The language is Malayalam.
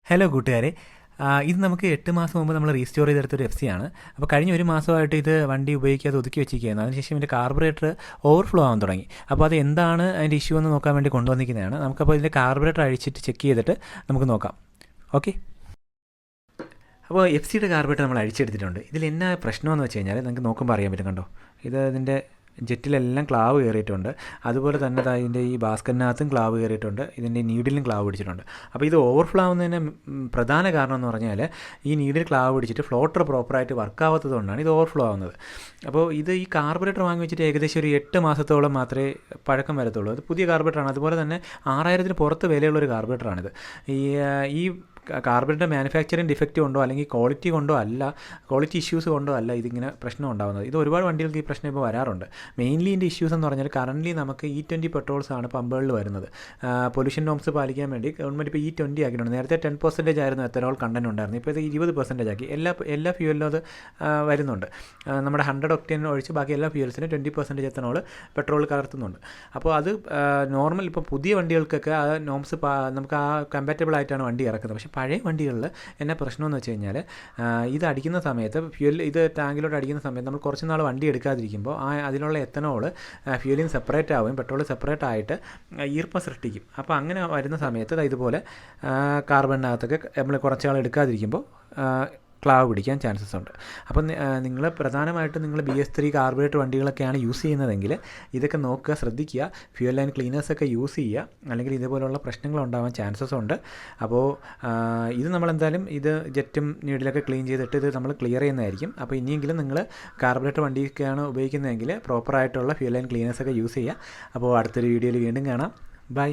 ഹലോ കൂട്ടുകാരെ. ഇത് നമുക്ക് 8 മാസം മുമ്പ് നമ്മൾ റീസ്റ്റോർ ചെയ്തെടുത്തൊരു എഫ് സി ആണ്. അപ്പോൾ കഴിഞ്ഞ ഒരു മാസമായിട്ട് ഇത് വണ്ടി ഉപയോഗിക്കാതെ ഒതുക്കി വെച്ചിരിക്കുകയായിരുന്നു. അതിനുശേഷം ഇതിൻ്റെ കാർബറേറ്റർ ഓവർഫ്ലോ ആകാൻ തുടങ്ങി. അപ്പോൾ അത് എന്താണ് അതിൻ്റെ ഇഷ്യൂ എന്ന് നോക്കാൻ വേണ്ടി കൊണ്ടുവന്നിരിക്കുന്നതാണ്. നമുക്കപ്പോൾ ഇതിൻ്റെ കാർബറേറ്റർ അഴിച്ചിട്ട് ചെക്ക് ചെയ്തിട്ട് നമുക്ക് നോക്കാം. ഓക്കെ, അപ്പോൾ എഫ് സിയുടെ കാർബറേറ്റർ നമ്മൾ അഴിച്ചെടുത്തിട്ടുണ്ട്. ഇതിൽ എന്നാ പ്രശ്നമെന്ന് വെച്ച് കഴിഞ്ഞാൽ നിങ്ങൾക്ക് നോക്കുമ്പോൾ അറിയാൻ പറ്റും. കണ്ടോ, ഇത് ഇതിൻ്റെ ജെറ്റിലെല്ലാം ക്ലാവ് കയറിയിട്ടുണ്ട്. അതുപോലെ തന്നെ ഇതിൻ്റെ ഈ ബാസ്ക്കറ്റിനകത്തും ക്ലാവ് കയറിയിട്ടുണ്ട്. ഇതിൻ്റെ നീഡിലും ക്ലാവ് പിടിച്ചിട്ടുണ്ട്. അപ്പോൾ ഇത് ഓവർഫ്ലോ ആവുന്നതിന് പ്രധാന കാരണം എന്ന് പറഞ്ഞാൽ ഈ നീഡിൽ ക്ലാവ് പിടിച്ചിട്ട് ഫ്ലോട്ടർ പ്രോപ്പറായിട്ട് വർക്ക് ആവാത്തതുകൊണ്ടാണ് ഇത് ഓവർഫ്ലോ ആവുന്നത്. അപ്പോൾ ഇത് ഈ കാർബറേറ്റർ വാങ്ങി വെച്ചിട്ട് ഏകദേശം ഒരു 8 മാസത്തോളം മാത്രമേ പഴക്കം വരത്തുള്ളൂ. അത് പുതിയ കാർബറേറ്ററാണ്. അതുപോലെ തന്നെ 6000-ന് പുറത്ത് വിലയുള്ളൊരു കാർബറേറ്ററാണിത്. ഈ കാർബറേറ്റർ മാനുഫാക്ചറിങ് ഡിഫക്റ്റ് കൊണ്ടോ അല്ലെങ്കിൽ ക്വാളിറ്റി ഇഷ്യൂസ് കൊണ്ടോ അല്ല ഇതിങ്ങനെ പ്രശ്നം ഉണ്ടാകുന്നത്. ഇത് ഒരുപാട് വണ്ടികൾക്ക് ഈ പ്രശ്നം ഇപ്പോൾ വരാറുണ്ട്. മെയിൻലി ഇതിൻ്റെ ഇഷ്യൂസ് എന്ന് പറഞ്ഞാൽ കറൻ്റ്ലി നമുക്ക് E20 പെട്രോൾസാണ് പമ്പുകളിൽ വരുന്നത്. പൊല്യൂഷൻ നോംസ് പാലിക്കാൻ വേണ്ടി ഗവൺമെൻറ് ഇപ്പോൾ E20 ആക്കിയിട്ടുണ്ട്. നേരത്തെ 10% ആയിരുന്നു എത്തനോൾ കണ്ടൻറ്റ് ഉണ്ടായിരുന്നു. ഇപ്പോൾ ഇത് 20% ആക്കി. എല്ലാ ഫ്യൂവലിലും അത് വരുന്നുണ്ട്. നമ്മുടെ 100 ഒക്ടേൻ ഒഴിച്ച് ബാക്കി എല്ലാ ഫ്യൂവൽസിനും 20% എത്തനോൾ പെട്രോൾ കലർത്തുന്നുണ്ട്. അപ്പോൾ അത് നോർമൽ ഇപ്പോൾ പുതിയ വണ്ടികൾക്കൊക്കെ ആ നോംസ് നമുക്ക് ആ കമ്പാറ്റബിൾ ആയിട്ടാണ് വണ്ടി ഇറക്കുന്നത്. പക്ഷേ പഴയ വണ്ടികളിൽ എന്നാ പ്രശ്നമെന്ന് വെച്ച് കഴിഞ്ഞാൽ ഇത് അടിക്കുന്ന സമയത്ത് ഇത് ടാങ്കിലോട്ട് അടിക്കുന്ന സമയത്ത് നമ്മൾ കുറച്ച് നാൾ വണ്ടി എടുക്കാതിരിക്കുമ്പോൾ അതിലുള്ള എത്തനോൾ ഫ്യൂലിൽ സെപ്പറേറ്റ് ആവുകയും പെട്രോൾ സെപ്പറേറ്റ് ആയിട്ട് ഈർപ്പം സൃഷ്ടിക്കും. അപ്പോൾ അങ്ങനെ വരുന്ന സമയത്ത് ഇതുപോലെ കാർബണിനകത്തൊക്കെ നമ്മൾ കുറച്ച് നാൾ എടുക്കാതിരിക്കുമ്പോൾ ക്ലാവ് പിടിക്കാൻ ചാൻസസ് ഉണ്ട്. അപ്പം നിങ്ങൾ പ്രധാനമായിട്ടും നിങ്ങൾ BS3 കാർബറേറ്റർ വണ്ടികളൊക്കെയാണ് യൂസ് ചെയ്യുന്നതെങ്കിൽ ഇതൊക്കെ നോക്കുക, ശ്രദ്ധിക്കുക. ഫ്യൂൽ ലൈൻ ക്ലീനേഴ്സൊക്കെ യൂസ് ചെയ്യുക, അല്ലെങ്കിൽ ഇതുപോലുള്ള പ്രശ്നങ്ങൾ ഉണ്ടാവാൻ ചാൻസസ് ഉണ്ട്. അപ്പോൾ ഇത് നമ്മളെന്തായാലും ഇത് ജെറ്റും നീഡിലൊക്കെ ക്ലീൻ ചെയ്തിട്ട് ഇത് നമ്മൾ ക്ലിയർ ചെയ്യുന്നതായിരിക്കും. അപ്പോൾ ഇനിയെങ്കിലും നിങ്ങൾ കാർബറേറ്റർ വണ്ടിയൊക്കെയാണ് ഉപയോഗിക്കുന്നതെങ്കിൽ പ്രോപ്പറായിട്ടുള്ള ഫ്യൂൽ ലൈൻ ക്ലീനേഴ്സൊക്കെ യൂസ് ചെയ്യുക. അപ്പോൾ അടുത്തൊരു വീഡിയോയിൽ വീണ്ടും കാണാം. ബൈ.